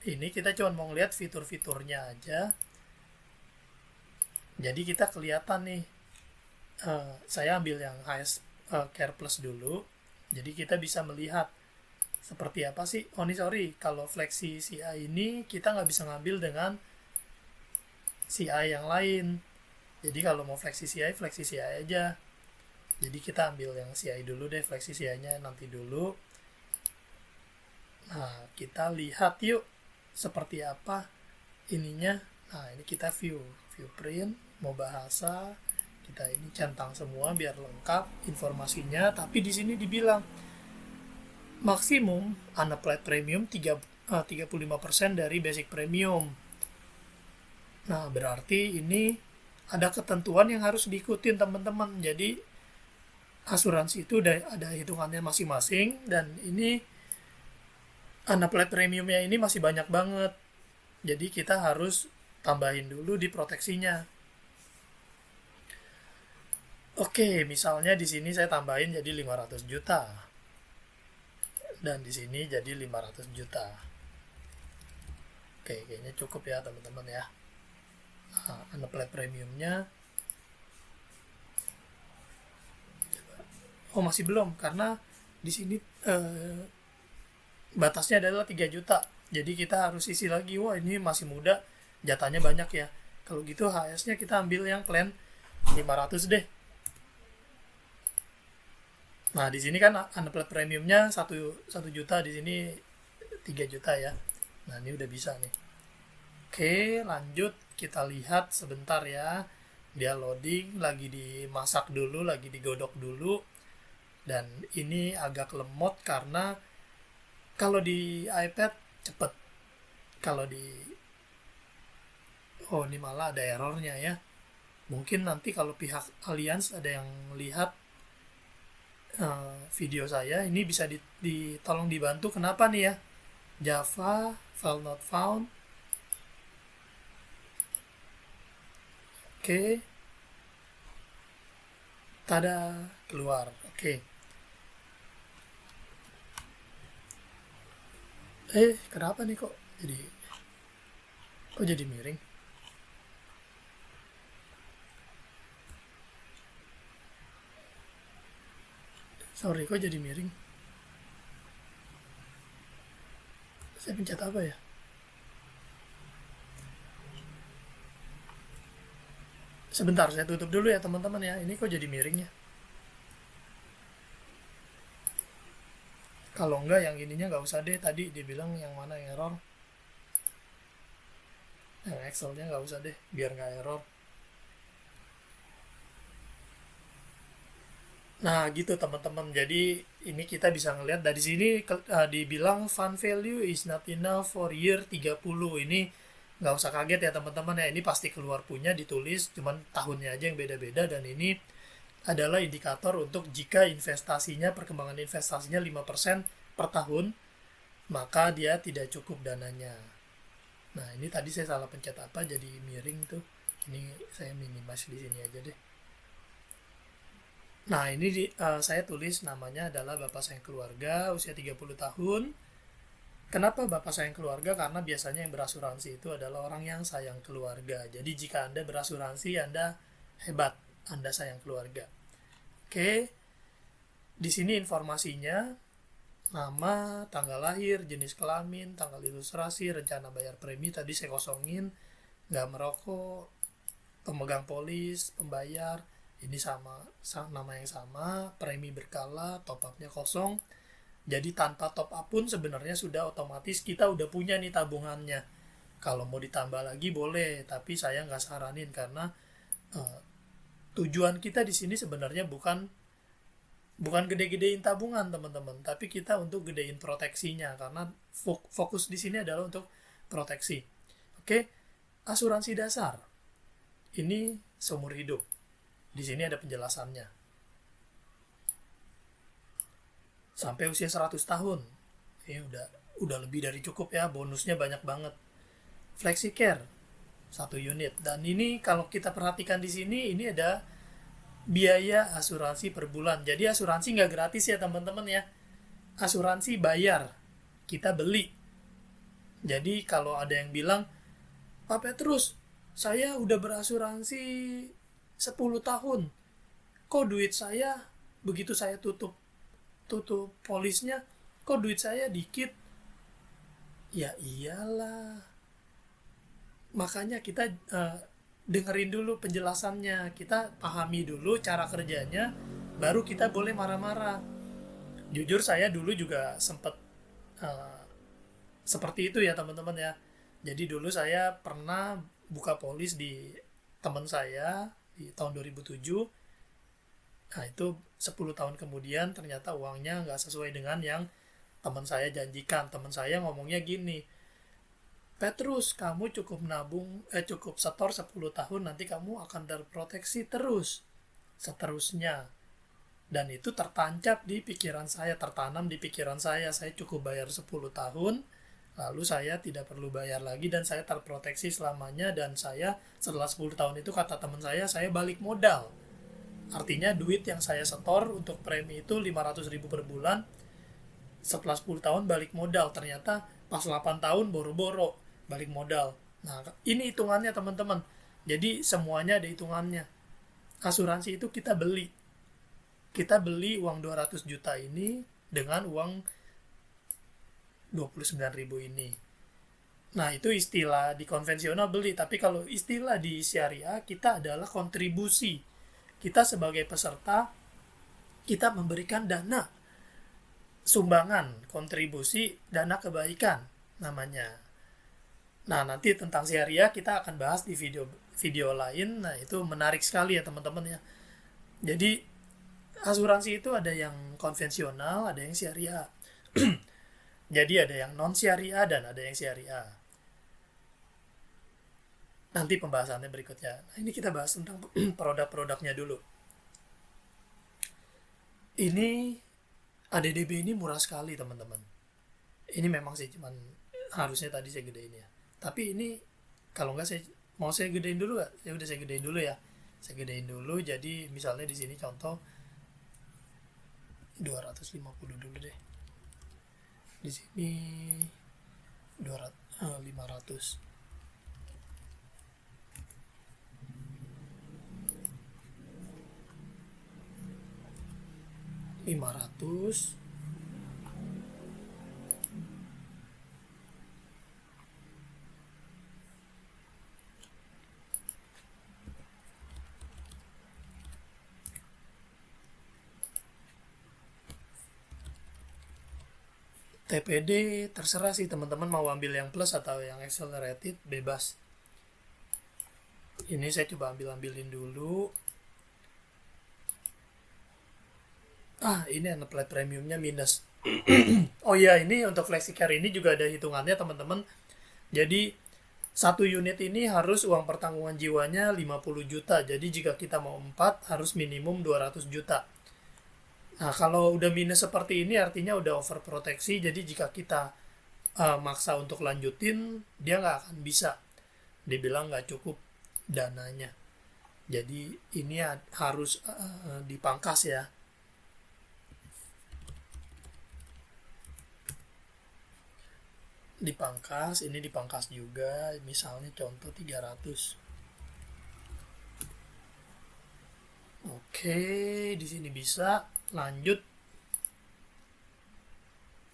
ini kita cuma mau lihat fitur-fiturnya aja. Jadi kita kelihatan nih, saya ambil yang HS Care Plus dulu. Jadi kita bisa melihat seperti apa sih. Oh ini sorry, kalau Flexi CI ini kita nggak bisa ngambil dengan CI yang lain. Jadi kalau mau Flexi CI aja. Jadi kita ambil yang CI dulu deh, Flexi CI-nya nanti dulu. Nah, kita lihat yuk seperti apa ininya. Nah, ini kita view print, mau bahasa, kita ini centang semua biar lengkap informasinya. Tapi di sini dibilang maksimum unapplied premium 35% dari basic premium. Nah, berarti ini ada ketentuan yang harus diikutin teman-teman. Jadi asuransi itu ada hitungannya masing-masing, dan ini unapplied premiumnya ini masih banyak banget. Jadi kita harus tambahin dulu di proteksinya. Oke, misalnya di sini saya tambahin jadi 500 juta. Dan di sini jadi 500 juta. Oke, kayaknya cukup ya teman-teman ya. Nah, unapplied premiumnya. Oh, masih belum, karena di sini batasnya adalah 3 juta. Jadi kita harus isi lagi. Wah, ini masih muda, jatahnya banyak ya. Kalau gitu HS-nya kita ambil yang plan 500 deh. Nah, di sini kan unapplied premiumnya 1 juta, di sini 3 juta ya. Nah, ini udah bisa nih. Oke, lanjut kita lihat sebentar ya. Dia loading, lagi dimasak dulu, lagi digodok dulu. Dan ini agak lemot karena kalau di iPad cepet. Kalau di oh, ini malah ada errornya ya. Mungkin nanti kalau pihak Allianz ada yang lihat video saya, ini bisa tolong dibantu kenapa nih ya. Java file not found. Oke. Tada, keluar. Oke. Kenapa nih kok jadi miring? Sorry, kok jadi miring? Saya pencet apa ya? Sebentar, saya tutup dulu ya teman-teman ya. Ini kok jadi miring ya? Kalau enggak, yang ininya nggak usah deh. Tadi dibilang yang mana yang error. Yang Excel-nya nggak usah deh, biar nggak error. Nah gitu teman-teman. Jadi ini kita bisa ngelihat dari sini dibilang fund value is not enough for year 30. Ini nggak usah kaget ya teman-teman ya. Ini pasti keluar punya ditulis, cuman tahunnya aja yang beda-beda. Dan ini adalah indikator untuk jika investasinya, perkembangan investasinya 5% per tahun, maka dia tidak cukup dananya. Nah ini tadi saya salah pencet apa jadi miring tuh. Ini saya minimize di sini aja deh. Nah ini saya tulis namanya adalah Bapak Sayang Keluarga, usia 30 tahun. Kenapa Bapak Sayang Keluarga? Karena biasanya yang berasuransi itu adalah orang yang sayang keluarga. Jadi jika Anda berasuransi, Anda hebat, Anda sayang keluarga. Oke, di sini informasinya, nama, tanggal lahir, jenis kelamin, tanggal ilustrasi, rencana bayar premi, tadi saya kosongin, nggak merokok, pemegang polis, pembayar, ini sama nama yang sama, premi berkala, top up-nya kosong. Jadi tanpa top up pun sebenarnya sudah otomatis kita udah punya nih tabungannya. Kalau mau ditambah lagi boleh, tapi saya nggak saranin karena tujuan kita di sini sebenarnya bukan gede-gedein tabungan teman-teman, tapi kita untuk gedein proteksinya karena fokus di sini adalah untuk proteksi. Oke, asuransi dasar ini seumur hidup. Di sini ada penjelasannya. Sampai usia 100 tahun. Ini udah lebih dari cukup ya, bonusnya banyak banget. FlexiCare 1 unit. Dan ini kalau kita perhatikan di sini, ini ada biaya asuransi per bulan. Jadi asuransi nggak gratis ya teman-teman ya. Asuransi bayar, kita beli. Jadi kalau ada yang bilang, Pak Petrus, saya udah berasuransi 10 tahun, kok duit saya begitu saya tutup tutup polisnya, kok duit saya dikit. Ya iyalah, makanya kita dengerin dulu penjelasannya, kita pahami dulu cara kerjanya, baru kita boleh marah-marah. Jujur saya dulu juga sempet eh, seperti itu ya teman-teman ya. Jadi dulu saya pernah buka polis di teman saya di tahun 2007. Nah itu 10 tahun kemudian ternyata uangnya nggak sesuai dengan yang teman saya janjikan. Teman saya ngomongnya gini, Petrus, kamu cukup nabung, cukup setor 10 tahun, nanti kamu akan terproteksi terus, seterusnya. Dan itu tertancap di pikiran saya, tertanam di pikiran saya cukup bayar 10 tahun, lalu saya tidak perlu bayar lagi dan saya terproteksi selamanya, dan saya setelah 10 tahun itu kata teman saya balik modal. Artinya duit yang saya setor untuk premi itu 500.000 per bulan, setelah 10 tahun balik modal, ternyata pas 8 tahun boro-boro balik modal. Nah, ini hitungannya teman-teman. Jadi semuanya ada hitungannya. Asuransi itu kita beli. Kita beli uang 200 juta ini dengan uang 29.000 ini. Nah, itu istilah di konvensional beli, tapi kalau istilah di syariah kita adalah kontribusi. Kita sebagai peserta, kita memberikan dana sumbangan, kontribusi, dana kebaikan namanya. Nah, nanti tentang syariah kita akan bahas di video lain. Nah, itu menarik sekali ya teman-teman ya. Jadi asuransi itu ada yang konvensional, ada yang syariah. Jadi ada yang non syariah dan ada yang syariah. Nanti pembahasannya berikutnya. Nah, ini kita bahas tentang produk-produknya dulu. Ini ADDB ini murah sekali teman-teman. Ini memang sih cuman harusnya tadi saya gedein ya. Tapi ini kalau nggak saya gedein dulu nggak? Ya udah saya gedein dulu ya. Saya gedein dulu. Jadi misalnya di sini contoh 250 dulu deh. Di sini 500. TPD terserah sih teman-teman mau ambil yang plus atau yang accelerated, bebas. Ini saya coba ambilin dulu. Ini plat premiumnya minus. Oh iya, ini untuk FlexiCare ini juga ada hitungannya teman-teman. Jadi satu unit ini harus uang pertanggungan jiwanya 50 juta. Jadi jika kita mau 4 harus minimum 200 juta. Nah, kalau udah minus seperti ini artinya udah overproteksi. Jadi jika kita maksa untuk lanjutin, dia nggak akan bisa. Dia bilang nggak cukup dananya. Jadi ini harus dipangkas ya. Dipangkas, ini dipangkas juga. Misalnya contoh 300. Oke, di sini bisa. Lanjut.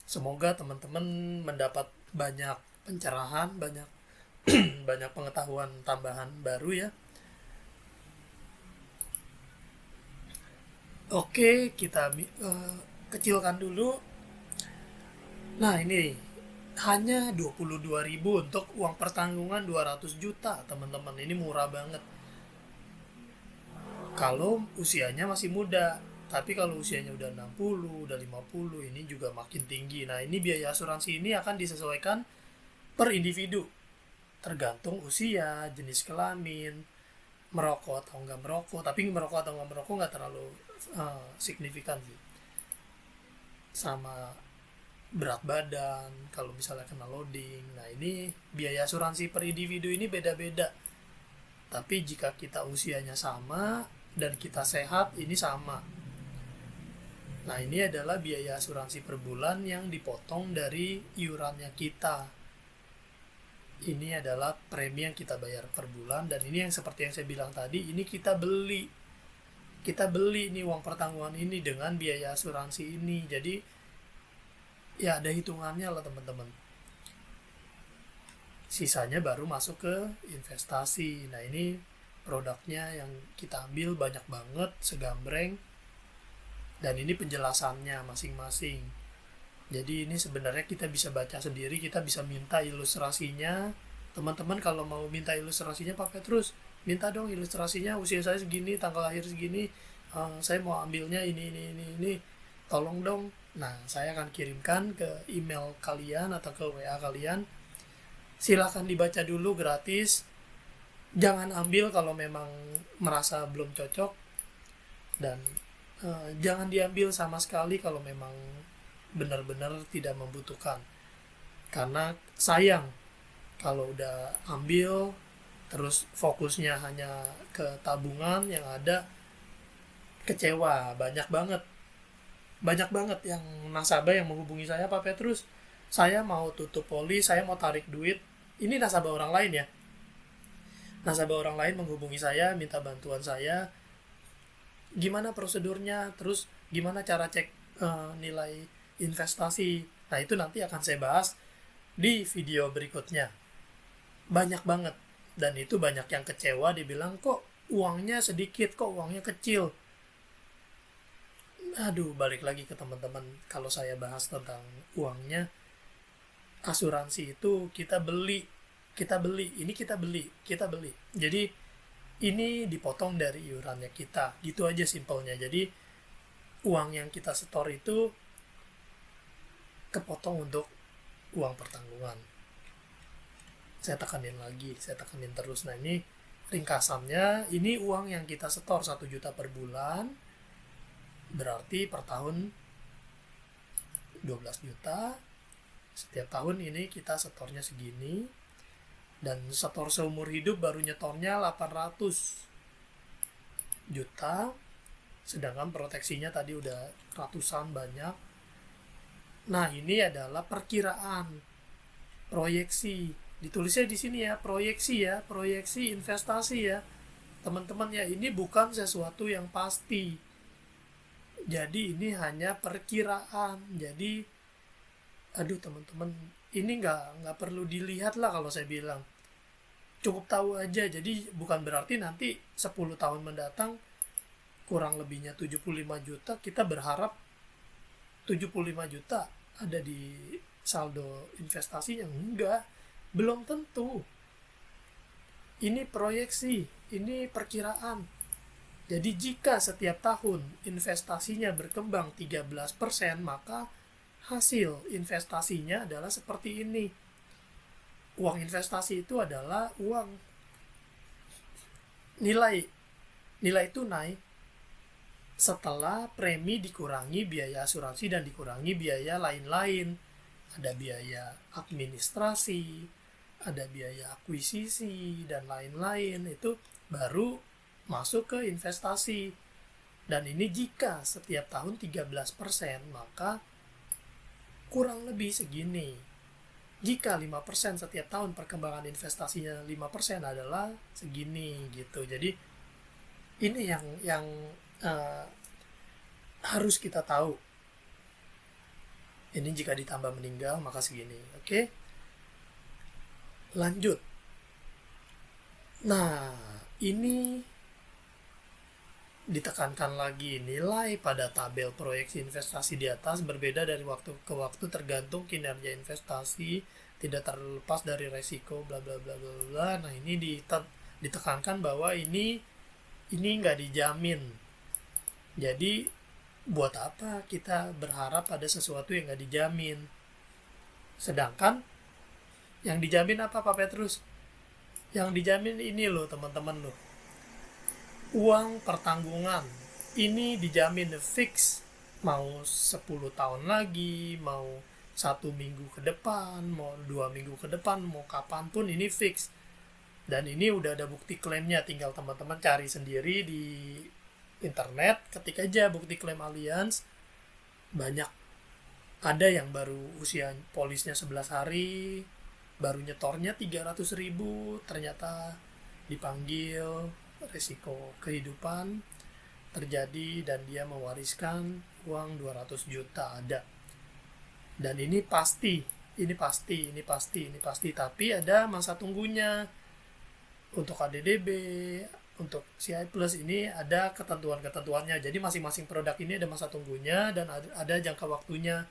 Semoga teman-teman mendapat banyak pencerahan, banyak banyak pengetahuan tambahan baru ya. Oke, kita kecilkan dulu. Nah, ini hanya 22.000 untuk uang pertanggungan 200 juta, teman-teman. Ini murah banget. Kalau usianya masih muda. Tapi kalau usianya udah 60, udah 50, ini juga makin tinggi. Nah, ini biaya asuransi ini akan disesuaikan per individu. Tergantung usia, jenis kelamin, merokok atau nggak merokok. Tapi merokok atau nggak merokok nggak terlalu signifikan sih. Sama berat badan, kalau misalnya kena loading. Nah, ini biaya asuransi per individu ini beda-beda. Tapi jika kita usianya sama dan kita sehat, ini sama. Nah, ini adalah biaya asuransi per bulan yang dipotong dari iurannya kita. Ini adalah premi yang kita bayar per bulan, dan ini yang seperti yang saya bilang tadi, ini kita beli nih uang pertanggungan ini dengan biaya asuransi ini. Jadi ya ada hitungannya lah teman-teman. Sisanya baru masuk ke investasi. Nah ini produknya yang kita ambil banyak banget, segambreng, dan ini penjelasannya masing-masing. Jadi ini sebenarnya kita bisa baca sendiri, kita bisa minta ilustrasinya. Teman-teman kalau mau minta ilustrasinya Pak Petrus, minta dong ilustrasinya, usia saya segini, tanggal lahir segini, saya mau ambilnya ini, tolong dong. Nah, saya akan kirimkan ke email kalian atau ke WA kalian. Silahkan dibaca dulu gratis. Jangan ambil kalau memang merasa belum cocok, dan jangan diambil sama sekali kalau memang benar-benar tidak membutuhkan. Karena sayang kalau udah ambil terus fokusnya hanya ke tabungan, yang ada kecewa. Banyak banget yang nasabah yang menghubungi saya, Pak Petrus, saya mau tutup polis, saya mau tarik duit. Ini nasabah orang lain ya. Nasabah orang lain menghubungi saya, minta bantuan saya, gimana prosedurnya, terus gimana cara cek nilai investasi. Nah itu nanti akan saya bahas di video berikutnya. Banyak banget, dan itu banyak yang kecewa, dibilang kok uangnya sedikit, kok uangnya kecil. Aduh, balik lagi ke teman-teman, kalau saya bahas tentang uangnya, asuransi itu kita beli. Jadi ini dipotong dari iurannya kita, gitu aja simpelnya. Jadi uang yang kita setor itu kepotong untuk uang pertanggungan. Saya tekanin terus. Nah ini ringkasannya, ini uang yang kita setor 1 juta per bulan, berarti per tahun 12 juta. Setiap tahun ini kita setornya segini, dan setor seumur hidup baru nyetornya 800 juta, sedangkan proteksinya tadi udah ratusan banyak. Nah ini adalah perkiraan, proyeksi, ditulisnya di sini ya, proyeksi investasi ya teman-teman ya. Ini bukan sesuatu yang pasti, jadi ini hanya perkiraan. Jadi aduh teman-teman, ini nggak perlu dilihat lah kalau saya bilang, cukup tahu aja. Jadi bukan berarti nanti 10 tahun mendatang kurang lebihnya 75 juta, kita berharap 75 juta ada di saldo investasinya. Enggak, belum tentu. Ini proyeksi, ini perkiraan. Jadi jika setiap tahun investasinya berkembang 13%, maka hasil investasinya adalah seperti ini. Uang investasi itu adalah uang nilai tunai setelah premi dikurangi biaya asuransi dan dikurangi biaya lain-lain. Ada biaya administrasi, ada biaya akuisisi, dan lain-lain. Itu baru masuk ke investasi. Dan ini jika setiap tahun 13%, maka kurang lebih segini. Jika 5% setiap tahun, perkembangan investasinya 5% adalah segini gitu. Jadi ini yang harus kita tahu. Ini jika ditambah meninggal maka segini. Oke? Lanjut. Nah, ini ditekankan lagi, nilai pada tabel proyeksi investasi di atas berbeda dari waktu ke waktu tergantung kinerja investasi, tidak terlepas dari resiko bla bla bla bla bla. Nah ini ditekankan bahwa ini nggak dijamin. Jadi buat apa kita berharap pada sesuatu yang nggak dijamin? Sedangkan yang dijamin apa Pak Petrus? Yang dijamin ini loh teman-teman loh, uang pertanggungan. Ini dijamin fix, mau 10 tahun lagi, mau 1 minggu ke depan, mau 2 minggu ke depan, mau kapanpun ini fix. Dan ini udah ada bukti klaimnya, tinggal teman-teman cari sendiri di internet, ketik aja bukti klaim Allianz. Banyak, ada yang baru usia polisnya 11 hari, baru nyetornya 300.000, ternyata dipanggil, resiko kehidupan terjadi dan dia mewariskan uang 200 juta ada. Dan ini pasti, tapi ada masa tunggunya. Untuk ADDB, untuk CI Plus ini ada ketentuannya. Jadi masing-masing produk ini ada masa tunggunya dan ada jangka waktunya.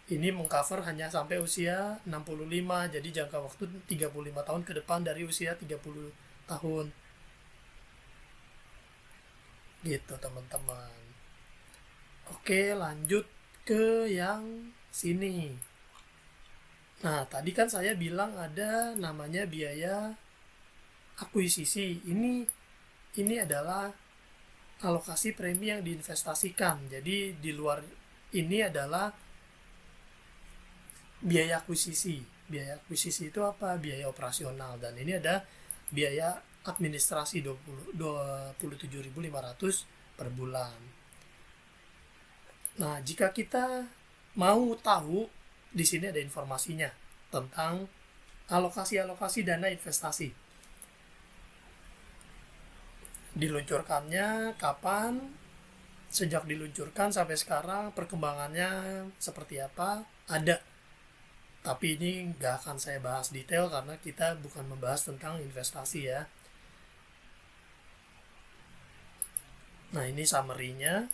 Ini mengcover hanya sampai usia 65, jadi jangka waktu 35 tahun ke depan dari usia 30 tahun. Gitu teman-teman. Oke, lanjut ke yang sini. Nah, tadi kan saya bilang ada namanya biaya akuisisi. Ini adalah alokasi premi yang diinvestasikan. Jadi di luar ini adalah biaya akuisisi. Biaya akuisisi itu apa? Biaya operasional. Dan ini ada biaya administrasi 27.500 per bulan. Nah, jika kita mau tahu, di sini ada informasinya tentang alokasi dana investasi. Diluncurkannya kapan, sejak diluncurkan sampai sekarang perkembangannya seperti apa, ada. Tapi ini nggak akan saya bahas detail karena kita bukan membahas tentang investasi ya. Nah, ini summary-nya.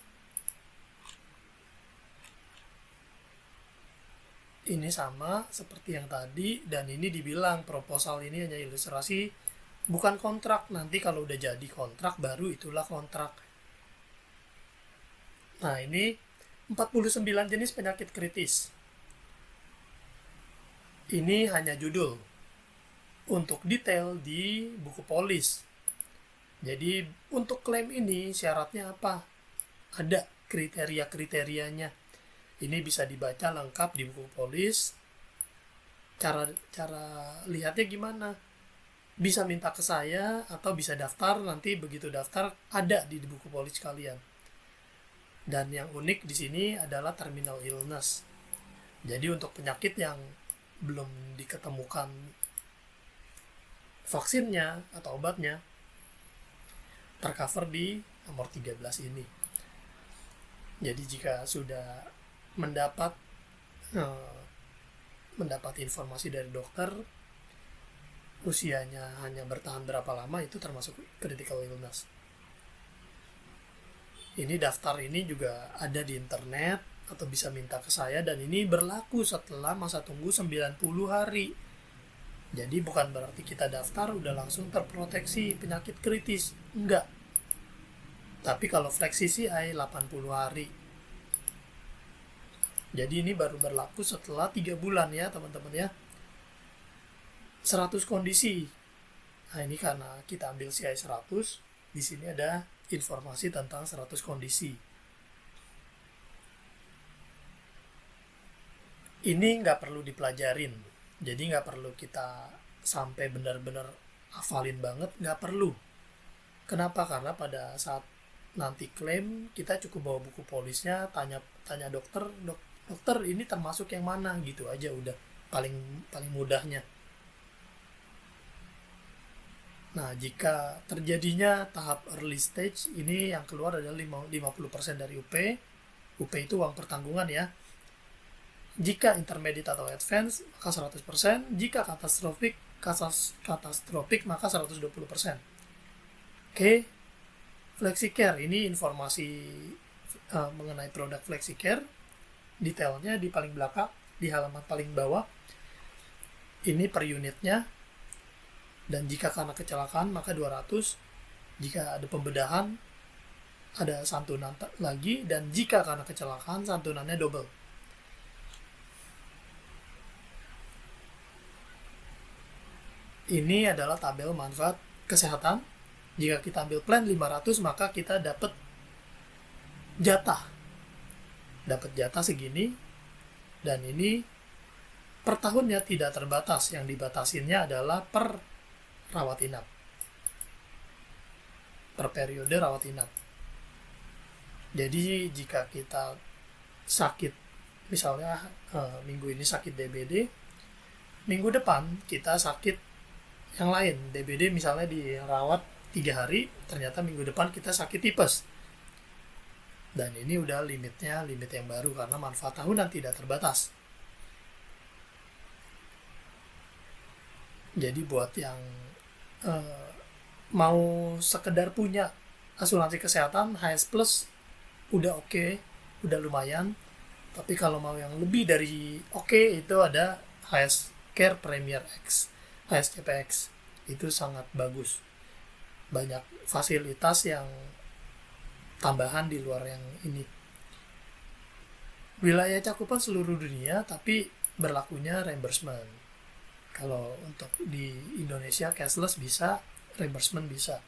Ini sama seperti yang tadi, dan ini dibilang proposal ini hanya ilustrasi, bukan kontrak. Nanti kalau udah jadi kontrak baru itulah kontrak. Nah, ini 49 jenis penyakit kritis. Ini hanya judul. Untuk detail di buku polis. Jadi untuk klaim ini syaratnya apa? Ada kriteria-kriterianya. Ini bisa dibaca lengkap di buku polis. Cara lihatnya gimana? Bisa minta ke saya atau bisa daftar, nanti begitu daftar ada di buku polis kalian. Dan yang unik di sini adalah terminal illness. Jadi untuk penyakit yang belum diketemukan vaksinnya atau obatnya, tercover di nomor 13 ini. Jadi jika sudah mendapat informasi dari dokter, usianya hanya bertahan berapa lama, itu termasuk critical illness. Ini daftar ini juga ada di internet atau bisa minta ke saya, dan ini berlaku setelah masa tunggu 90 hari. Jadi bukan berarti kita daftar udah langsung terproteksi penyakit kritis, enggak. Tapi kalau fleksi CI 80 hari. Jadi ini baru berlaku setelah 3 bulan ya teman-teman ya. 100 kondisi. Nah, ini karena kita ambil CI 100, di sini ada informasi tentang 100 kondisi. Ini nggak perlu dipelajarin. Jadi nggak perlu kita sampai benar-benar hafalin banget, nggak perlu. Kenapa? Karena pada saat nanti klaim, kita cukup bawa buku polisnya, tanya dokter ini termasuk yang mana, gitu aja udah. Paling mudahnya. Nah, jika terjadinya tahap early stage, ini yang keluar adalah 50% dari UP. UP itu uang pertanggungan ya. Jika intermediate atau advance, maka 100%. Jika katastrofik maka 120%. Oke. FlexiCare, ini informasi mengenai produk FlexiCare. Detailnya di paling belakang, di halaman paling bawah. Ini per unitnya. Dan jika karena kecelakaan maka 200. Jika ada pembedahan ada santunan lagi, dan jika karena kecelakaan santunannya double. Ini adalah tabel manfaat kesehatan. Jika kita ambil plan 500 maka kita dapat jatah segini, dan ini per tahunnya tidak terbatas. Yang dibatasinnya adalah per rawat inap, per periode rawat inap. Jadi jika kita sakit, misalnya minggu ini sakit DBD, minggu depan kita sakit yang lain, DBD misalnya dirawat 3 hari, ternyata minggu depan kita sakit tipes, dan ini udah limit yang baru karena manfaat tahunan tidak terbatas. Jadi buat yang mau sekedar punya asuransi kesehatan HS Plus udah oke, udah lumayan. Tapi kalau mau yang lebih dari oke, itu ada HS Care Premier X, HSCPX. Itu sangat bagus. Banyak fasilitas yang tambahan di luar yang ini. Wilayah cakupan seluruh dunia, tapi berlakunya reimbursement. Kalau untuk di Indonesia cashless bisa, reimbursement bisa.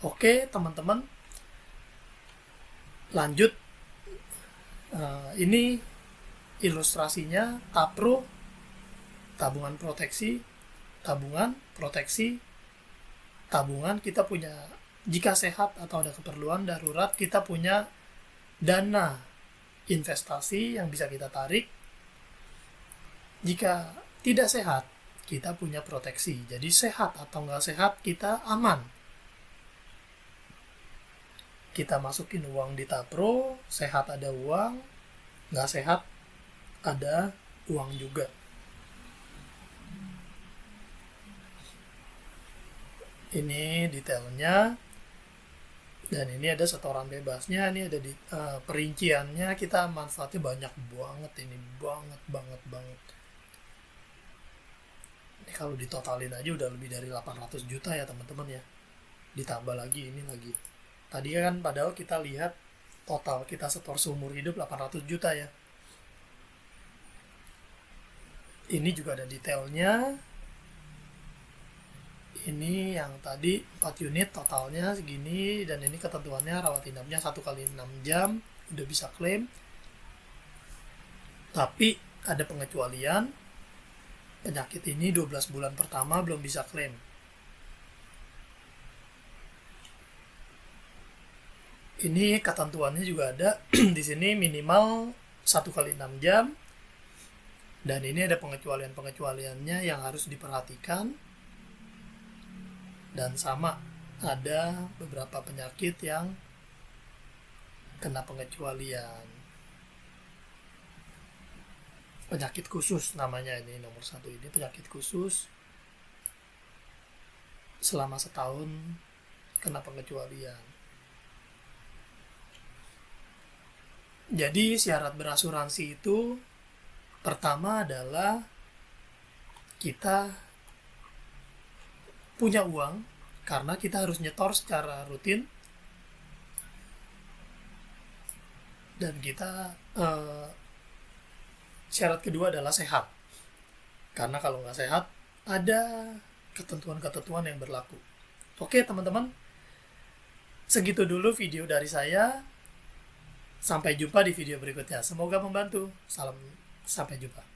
Oke teman-teman, lanjut. Ini ilustrasinya TAPRO, tabungan proteksi, tabungan kita punya. Jika sehat atau ada keperluan darurat, kita punya dana investasi yang bisa kita tarik. Jika tidak sehat, kita punya proteksi. Jadi sehat atau nggak sehat, kita aman. Kita masukin uang di TAPRO, sehat ada uang, nggak sehat ada uang juga. Ini detailnya, dan ini ada setoran bebasnya, ini ada di perinciannya. Kita manfaatnya banyak banget, ini banget. Ini kalau ditotalin aja udah lebih dari 800 juta ya teman-teman ya. Ditambah lagi ini lagi. Tadi kan padahal kita lihat total kita setor seumur hidup 800 juta ya. Ini juga ada detailnya. Ini yang tadi 4 unit totalnya segini, dan ini ketentuannya rawat inapnya 1 kali 6 jam udah bisa klaim. Tapi ada pengecualian, penyakit ini 12 bulan pertama belum bisa klaim. Ini ketentuannya juga ada di sini, minimal 1 kali 6 jam, dan ini ada pengecualiannya yang harus diperhatikan. Dan sama, ada beberapa penyakit yang kena pengecualian. Penyakit khusus namanya, ini nomor 1, ini penyakit khusus selama setahun kena pengecualian. Jadi syarat berasuransi itu pertama adalah kita punya uang, karena kita harus nyetor secara rutin, dan kita syarat kedua adalah sehat, karena kalau nggak sehat ada ketentuan-ketentuan yang berlaku. Oke teman-teman, segitu dulu video dari saya. Sampai jumpa di video berikutnya. Semoga membantu. Salam, sampai jumpa.